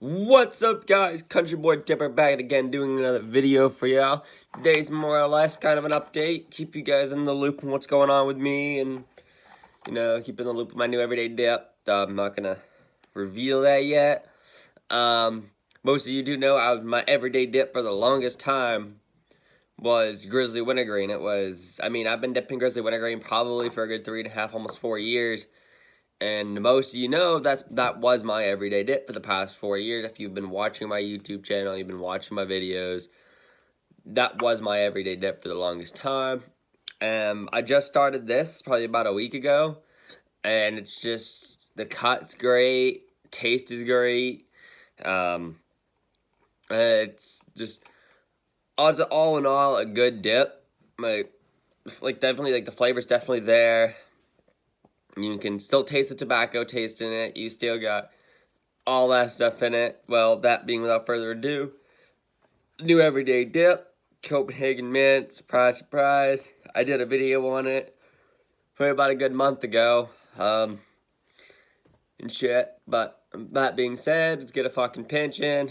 What's up, guys? Country Boy Dipper back again doing another video for y'all. Today's more or less kind of an update. Keep you guys in the loop on what's going on with me and, keep in the loop with my new everyday dip. I'm not going to reveal that yet. Most of you do know my everyday dip for the longest time was Grizzly Wintergreen. I've been dipping Grizzly Wintergreen probably for a good 3.5, almost 4 years. And most of you know that was my everyday dip for the past 4 years. If you've been watching my YouTube channel, you've been watching my videos, that was my everyday dip for the longest time. I just started this probably about a week ago, and it's just, the cut's great, taste is great. It's just, all in all, a good dip. Definitely, the flavor's definitely there. You can still taste the tobacco taste in it. You still got all that stuff in it. Well, that being without further ado, new everyday dip, Copenhagen Mint, surprise, surprise. I did a video on it probably about a good month ago, and shit. But that being said, let's get a fucking pinch in.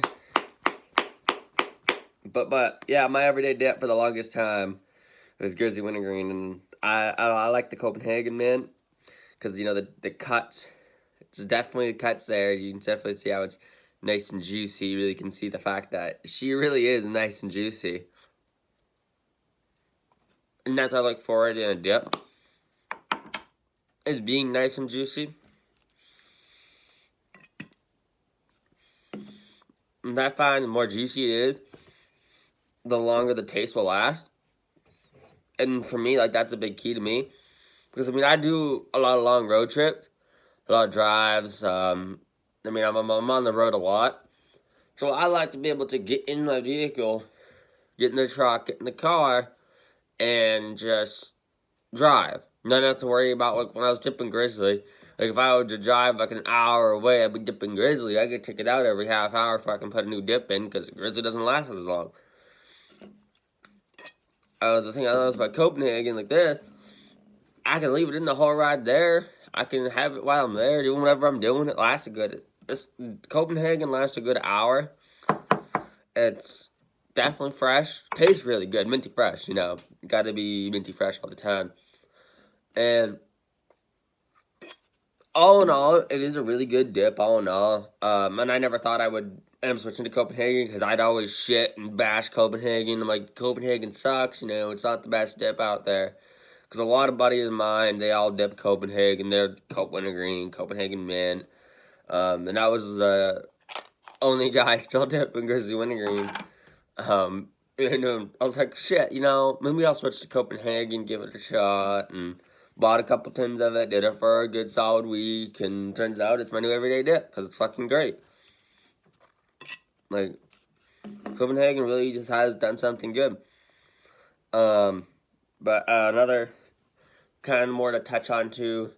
But yeah, my everyday dip for the longest time was Grizzly Wintergreen, and I like the Copenhagen Mint. Because, the cuts, it's definitely the cuts there. You can definitely see how it's nice and juicy. You really can see the fact that she really is nice and juicy. And that's what I look forward in a dip, is being nice and juicy. And I find the more juicy it is, the longer the taste will last. And for me, that's a big key to me. Because, I do a lot of long road trips, a lot of drives. I'm on the road a lot. So I like to be able to get in my vehicle, get in the truck, get in the car, and just drive. Not have to worry about, when I was dipping Grizzly. If I were to drive, an hour away, I'd be dipping Grizzly. I could take it out every half hour if I can put a new dip in, because Grizzly doesn't last as long. The thing I love about Copenhagen, like this, I can leave it in the whole ride there. I can have it while I'm there, doing whatever I'm doing. It lasts Copenhagen lasts a good hour. It's definitely fresh. Tastes really good. Minty fresh, Gotta be minty fresh all the time. And all in all, it is a really good dip, all in all. And I never thought I would end up switching to Copenhagen, because I'd always shit and bash Copenhagen. I'm like, Copenhagen sucks, it's not the best dip out there. Because a lot of buddies of mine, they all dip Copenhagen. They're Wintergreen, Copenhagen Mint. And I was the only guy still dipping Grizzly Wintergreen. I was like, shit, maybe I'll switch to Copenhagen, give it a shot. And bought a couple tins of it, did it for a good solid week. And turns out it's my new everyday dip, because it's fucking great. Copenhagen really just has done something good. But another kind of more to touch on too,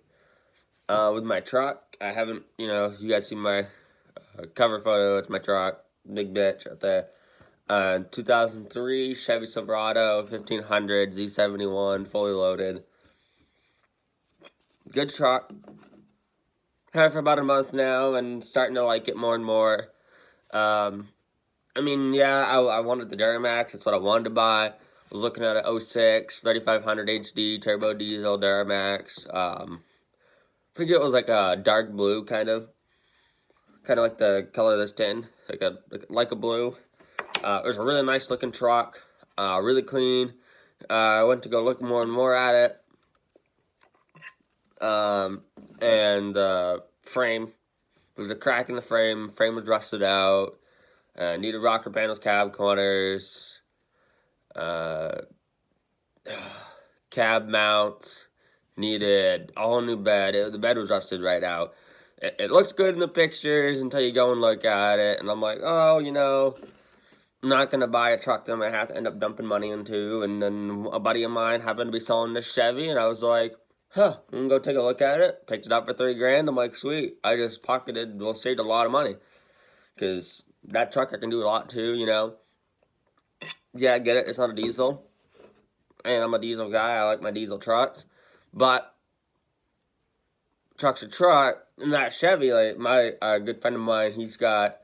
with my truck. I haven't, you guys see my cover photo. It's my truck, big bitch out there. 2003 Chevy Silverado 1500 Z71, fully loaded. Good truck. Had it for about a month now, and starting to like it more and more. I wanted the Duramax. That's what I wanted to buy. I was looking at an 06 3500 HD turbo diesel Duramax. I think it was like a dark blue, kind of like the color of this tin, like a blue. It was a really nice looking truck, really clean. I went to go look more and more at it. And frame, there was a crack in the frame. Frame was rusted out. Needed rocker panels, cab corners. Cab mount, needed a whole new bed. The bed was rusted right out. It looks good in the pictures until you go and look at it, and I'm like, I'm not gonna buy a truck that I'm gonna have to end up dumping money into. And then a buddy of mine happened to be selling this Chevy, and I was like, I'm gonna go take a look at it. Picked it up for $3,000. I'm like, sweet. I just saved a lot of money, because that truck I can do a lot too, Yeah, I get it. It's not a diesel. And I'm a diesel guy. I like my diesel trucks. But truck's a truck. And that Chevy, my good friend of mine, he's got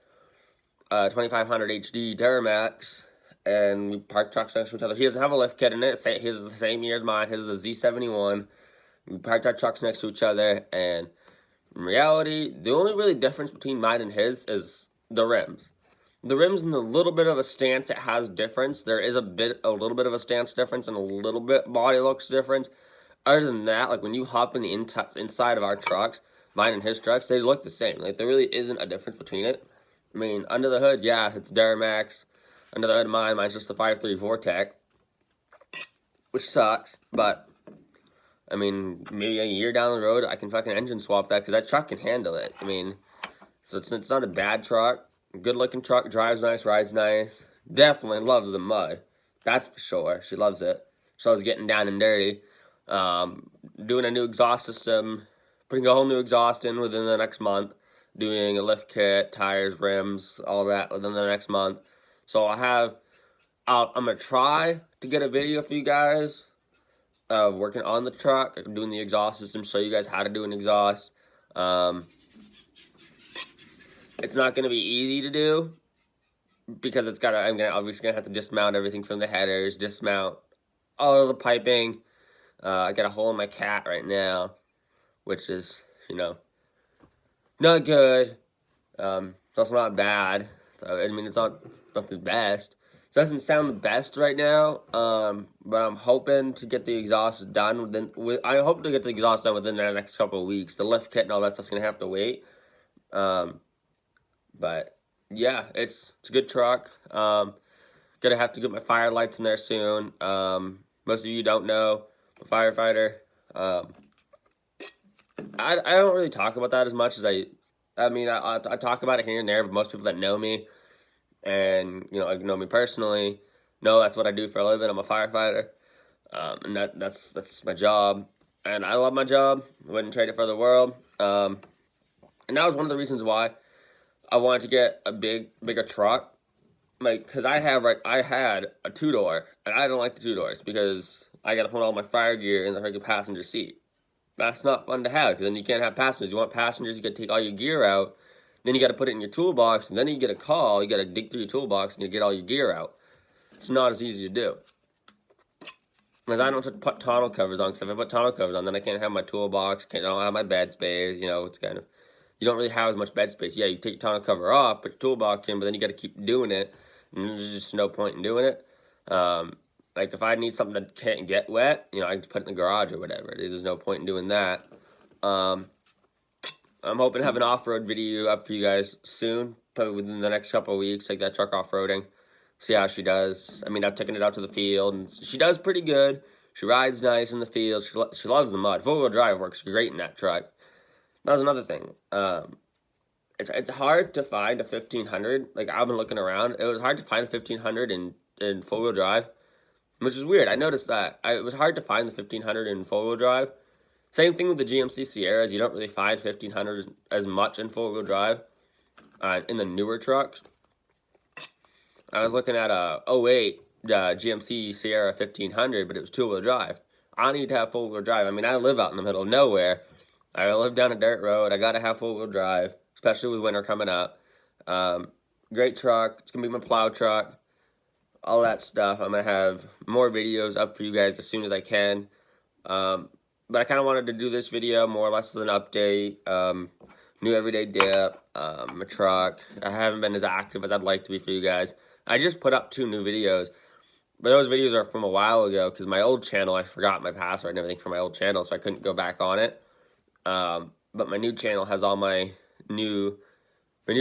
2500 HD Duramax, and we parked trucks next to each other. He doesn't have a lift kit in it. His is the same year as mine. His is a Z71. We parked our trucks next to each other, and in reality, the only really difference between mine and his is the rims. The rims and the little bit of a stance it has difference. There is a little bit of a stance difference and a little bit body looks difference. Other than that, like when you hop in the inside of our trucks, mine and his trucks, they look the same. Like there really isn't a difference between it. I mean, under the hood, yeah, it's Duramax. Under the hood of mine's just the 5.3 Vortec, which sucks. But I mean, maybe a year down the road, I can fucking engine swap that because that truck can handle it. I mean, so it's not a bad truck. Good looking truck, drives nice, rides nice. Definitely loves the mud. That's for sure. She loves it. She loves getting down and dirty. Doing a new exhaust system, putting a whole new exhaust in within the next month. Doing a lift kit, tires, rims, all that within the next month. So I'm gonna try to get a video for you guys of working on the truck, doing the exhaust system, show you guys how to do an exhaust. It's not going to be easy to do because I'm obviously going to have to dismount everything from the headers, dismount all of the piping. I got a hole in my cat right now, which is, not good. It's also not bad. So, I mean, it's not the best. It doesn't sound the best right now, but I'm hoping to get the exhaust done within the next couple of weeks. The lift kit and all that stuff's going to have to wait. But yeah, it's a good truck. Gonna have to get my fire lights in there soon. Most of you don't know, I'm a firefighter. I don't really talk about that as much as I talk about it here and there, but most people that know me and know me personally know that's what I do for a living. I'm a firefighter, and that's my job, and I love my job. I wouldn't trade it for the world. And that was one of the reasons why I wanted to get a bigger truck, because I had a 2-door, and I don't like the 2 doors because I got to put all my fire gear in the freaking passenger seat. That's not fun to have, because then you can't have passengers. You want passengers, you got to take all your gear out, then you got to put it in your toolbox, and then you get a call, you got to dig through your toolbox, and you get all your gear out. It's not as easy to do. Because I don't put tonneau covers on, because if I put tonneau covers on, then I can't have my toolbox, I don't have my bed space, it's kind of... You don't really have as much bed space. Yeah, you take your tonneau cover off, put your toolbox in, but then you got to keep doing it, and there's just no point in doing it. Like if I need something that can't get wet, I can put it in the garage or whatever. There's no point in doing that. I'm hoping to have an off-road video up for you guys soon, probably within the next couple of weeks, take that truck off-roading, see how she does. I mean, I've taken it out to the field, and she does pretty good. She rides nice in the field. She loves the mud. Four-wheel drive works great in that truck. That was another thing. It's hard to find a 1500. Like, I've been looking around. It was hard to find a 1500 in four-wheel drive, which is weird. I noticed that. It was hard to find the 1500 in four-wheel drive. Same thing with the GMC Sierras. You don't really find 1500 as much in four-wheel drive in the newer trucks. I was looking at a 08 GMC Sierra 1500, but it was two-wheel drive. I need to have four-wheel drive. I mean, I live out in the middle of nowhere. I live down a dirt road. I got to have four-wheel drive, especially with winter coming up. Great truck. It's going to be my plow truck. All that stuff. I'm going to have more videos up for you guys as soon as I can. But I kind of wanted to do this video more or less as an update. New everyday dip. My truck. I haven't been as active as I'd like to be for you guys. I just put up 2 new videos. But those videos are from a while ago because my old channel, I forgot my password and everything for my old channel, so I couldn't go back on it. But my new channel has all my new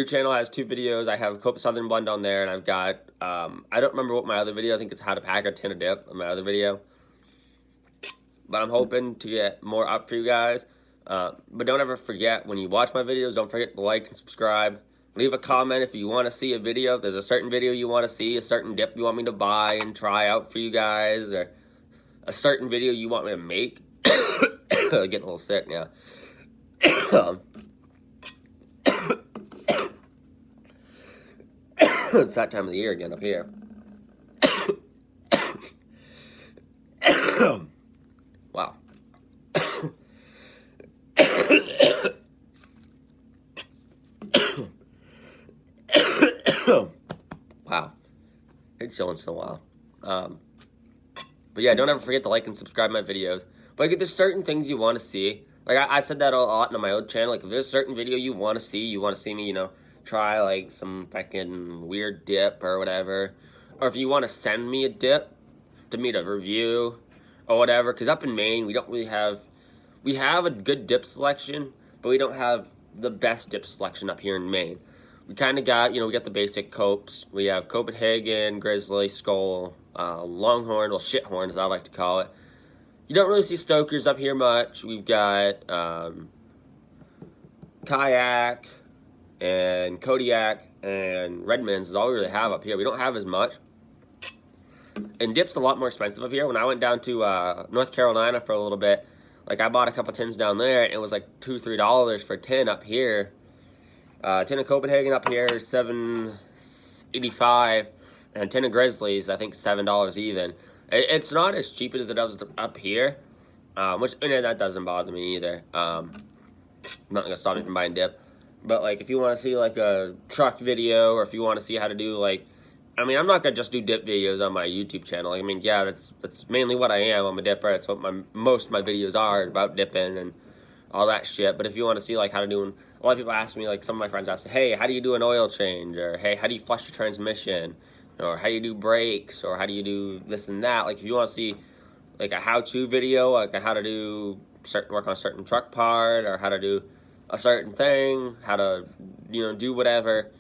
channel has 2 videos. I have Copa Southern Blend on there, and I've got, I don't remember what my other video, I think it's how to pack a tin of dip on my other video. But I'm hoping to get more up for you guys. But don't ever forget, when you watch my videos, don't forget to like and subscribe. Leave a comment if you want to see a video. If there's a certain video you want to see, a certain dip you want me to buy and try out for you guys, or a certain video you want me to make. Getting a little sick now. It's that time of the year again up here. Wow. Wow. It's so once in a while. But yeah, don't ever forget to like and subscribe my videos. But like, if there's certain things you want to see, like I said that a lot on my old channel, like if there's a certain video you want to see me, try like some fucking weird dip or whatever. Or if you want to send me a dip to me to review or whatever, because up in Maine, we don't really have, we have a good dip selection, but we don't have the best dip selection up here in Maine. We kind of got, we got the basic copes. We have Copenhagen, Grizzly, Skull, Longhorn, well, Shithorn as I like to call it. You don't really see Stokers up here much. We've got Kayak and Kodiak and Redmond's is all we really have up here. We don't have as much. And dip's a lot more expensive up here. When I went down to North Carolina for a little bit, like I bought a couple tins down there, and it was like $2-3 for a tin up here. A tin of Copenhagen up here is $7.85, and a tin of Grizzlies, I think $7 even. It's not as cheap as it does up here, which that doesn't bother me either. I'm not gonna stop me from buying dip, but like if you want to see like a truck video, or if you want to see how to do like, I mean, I'm not gonna just do dip videos on my YouTube channel. I mean, yeah, that's mainly what I am. I'm a dipper. That's what most of my videos are about dipping and all that shit. But if you want to see like how to do, a lot of people ask me, like some of my friends ask me, hey, how do you do an oil change? Or hey, how do you flush your transmission? Or how do you do brakes? Or how do you do this and that? Like if you want to see like a how-to video, like how to do work on a certain truck part, or how to do a certain thing, how to do whatever,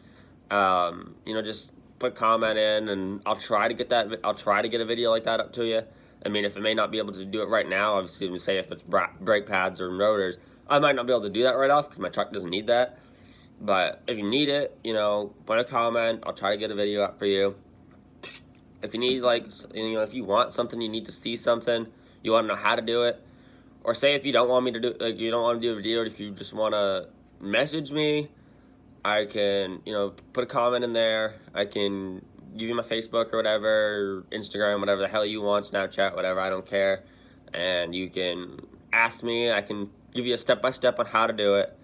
just put a comment in, and I'll try to get that. I'll try to get a video like that up to you. I mean, if I may not be able to do it right now, obviously, I'm gonna say if it's brake pads or rotors, I might not be able to do that right off because my truck doesn't need that. But if you need it, put a comment. I'll try to get a video up for you. If you need if you want something, you need to see something, you want to know how to do it, or say if you don't want me to do, like you don't want to do a video, if you just want to message me, I can, put a comment in there. I can give you my Facebook or whatever, Instagram, whatever the hell you want, Snapchat, whatever, I don't care. And you can ask me. I can give you a step-by-step on how to do it.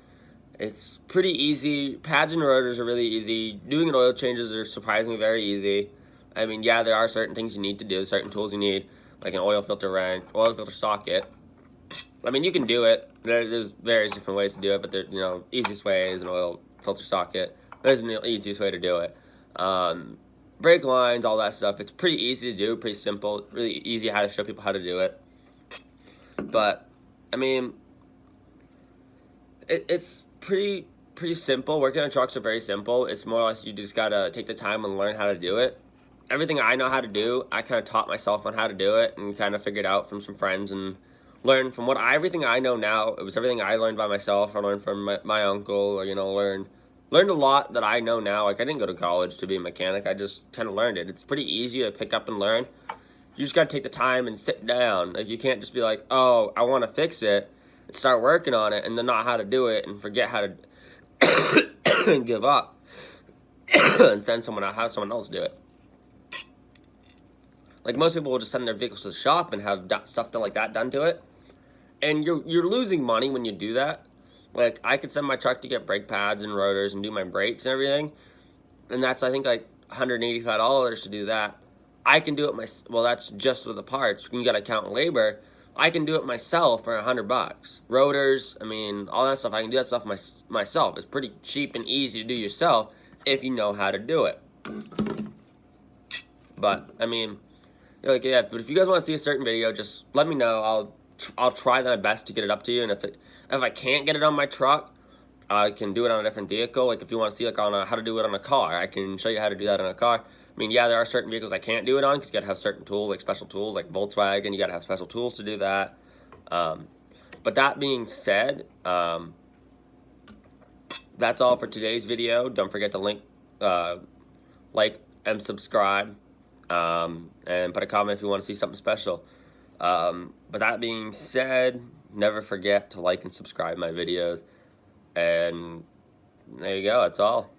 It's pretty easy. Pads and rotors are really easy. Doing an oil changes are surprisingly very easy. I mean, yeah, there are certain things you need to do, certain tools you need, like an oil filter wrench, oil filter socket. I mean, you can do it. There's various different ways to do it, but the easiest way is an oil filter socket. That's the easiest way to do it. Brake lines, all that stuff. It's pretty easy to do, pretty simple, really easy how to show people how to do it. But I mean, it's pretty simple. Working on trucks are very simple. It's more or less you just gotta take the time and learn how to do it. Everything I know how to do, I kind of taught myself on how to do it and kind of figured out from some friends and learned from everything I know now. It was everything I learned by myself. I learned from my uncle, or learned a lot that I know now. Like I didn't go to college to be a mechanic. I just kind of learned it. It's pretty easy to pick up and learn. You just got to take the time and sit down. Like you can't just be like, oh, I want to fix it and start working on it and then not how to do it and forget how to and give up and send someone else do it. Like most people will just send their vehicles to the shop and have stuff like that done to it. And you're losing money when you do that. Like I could send my truck to get brake pads and rotors and do my brakes and everything. And that's I think like $185 to do that. I can do it well, that's just with the parts. You gotta count labor. I can do it myself for $100. Rotors, I mean, all that stuff, I can do that stuff myself. It's pretty cheap and easy to do yourself if you know how to do it. But I mean, but if you guys want to see a certain video, just let me know. I'll try my best to get it up to you. And if I can't get it on my truck, I can do it on a different vehicle. Like if you want to see like how to do it on a car, I can show you how to do that on a car. I mean, yeah, there are certain vehicles I can't do it on because you got to have certain tools, like special tools, like Volkswagen. You got to have special tools to do that. But that being said, that's all for today's video. Don't forget to like and subscribe. And put a comment if you want to see something special. But that being said, never forget to like and subscribe my videos. And there you go, that's all.